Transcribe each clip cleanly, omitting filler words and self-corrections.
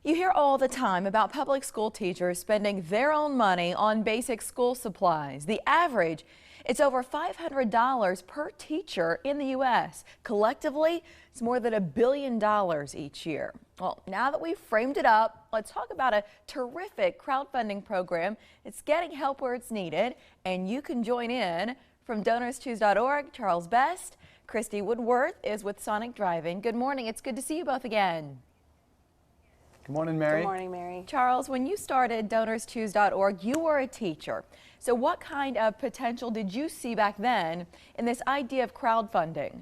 You hear all the time about public school teachers spending their own money on basic school supplies. The average, it's over $500 per teacher in the U.S. Collectively, it's more than $1 billion each year. Well, now that we've framed it up, let's talk about a terrific crowdfunding program. It's getting help where it's needed, and you can join in. From DonorsChoose.org, Charles Best, Christy Woodworth is with Sonic Driving. Good morning. It's good to see you both again. Good morning, Mary. Good morning, Mary. Charles, when you started DonorsChoose.org, you were a teacher. So what kind of potential did you see back then in this idea of crowdfunding?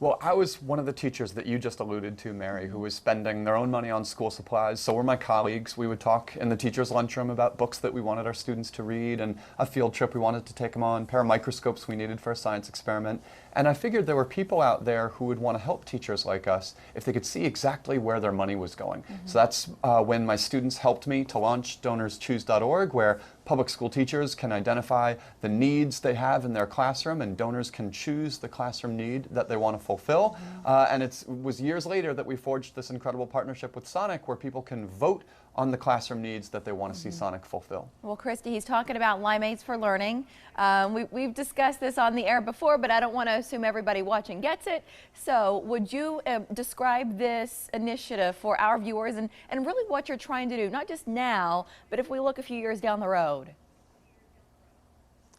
Well, I was one of the teachers that you just alluded to, Mary, who was spending their own money on school supplies. So were my colleagues. We would talk in the teacher's lunchroom about books that we wanted our students to read and a field trip we wanted to take them on, a pair of microscopes we needed for a science experiment. And I figured there were people out there who would want to help teachers like us if they could see exactly where their money was going. So that's when my students helped me to launch DonorsChoose.org, where public school teachers can identify the needs they have in their classroom, and donors can choose the classroom need that they want to fulfill. And it was years later that we forged this incredible partnership with Sonic, where people can vote on the classroom needs that they want to see Sonic fulfill. Well, Christy, he's talking about Limeades for Learning. We've discussed this on the air before, but I don't want to assume everybody watching gets it. So would you describe this initiative for our viewers and really what you're trying to do, not just now, but if we look a few years down the road?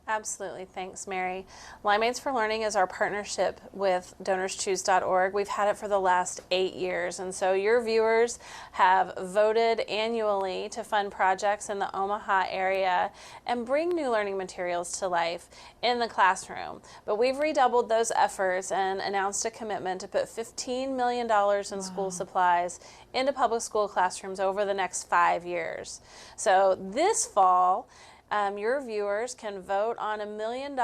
Absolutely. Thanks, Mary. Limeades for Learning is our partnership with DonorsChoose.org. We've had it for the last 8 years, and so your viewers have voted annually to fund projects in the Omaha area and bring new learning materials to life in the classroom. But we've redoubled those efforts and announced a commitment to put $15 million in school supplies into public school classrooms over the next 5 years. So this fall, your viewers can vote on $1 million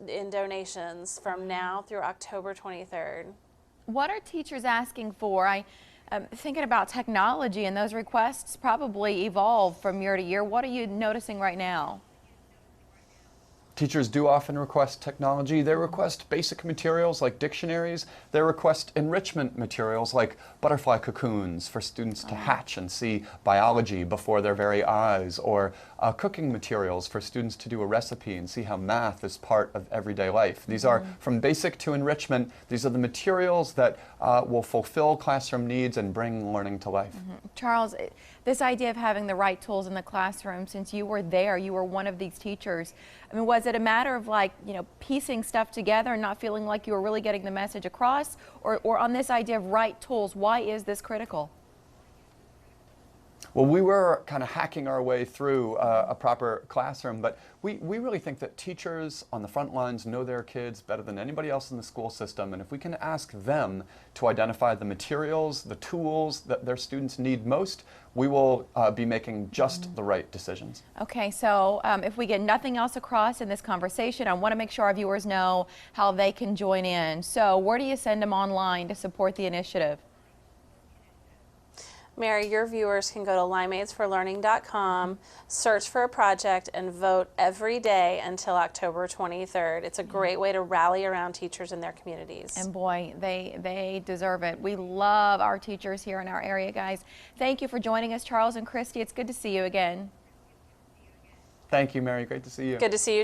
in donations from now through October 23rd. What are teachers asking for? I'm thinking about technology, and those requests probably evolve from year to year. What are you noticing right now? Teachers do often request technology. They request basic materials like dictionaries. They request enrichment materials like butterfly cocoons for students to hatch and see biology before their very eyes, or cooking materials for students to do a recipe and see how math is part of everyday life. These are from basic to enrichment. These are the materials that will fulfill classroom needs and bring learning to life. Charles, this idea of having the right tools in the classroom, since you were there, you were one of these teachers. I mean, was it a matter of piecing stuff together and not feeling like you were really getting the message across? Or on this idea of right tools, why is this critical? Well, we were kind of hacking our way through a proper classroom, but we really think that teachers on the front lines know their kids better than anybody else in the school system, and if we can ask them to identify the materials, the tools that their students need most, we will be making just the right decisions. Okay, so if we get nothing else across in this conversation, I want to make sure our viewers know how they can join in. So where do you send them online to support the initiative? Mary, your viewers can go to limeadesforlearning.com, search for a project, and vote every day until October 23rd. It's a great way to rally around teachers in their communities. And boy, they deserve it. We love our teachers here in our area, guys. Thank you for joining us, Charles and Christy. It's good to see you again. Thank you, Mary. Great to see you. Good to see you.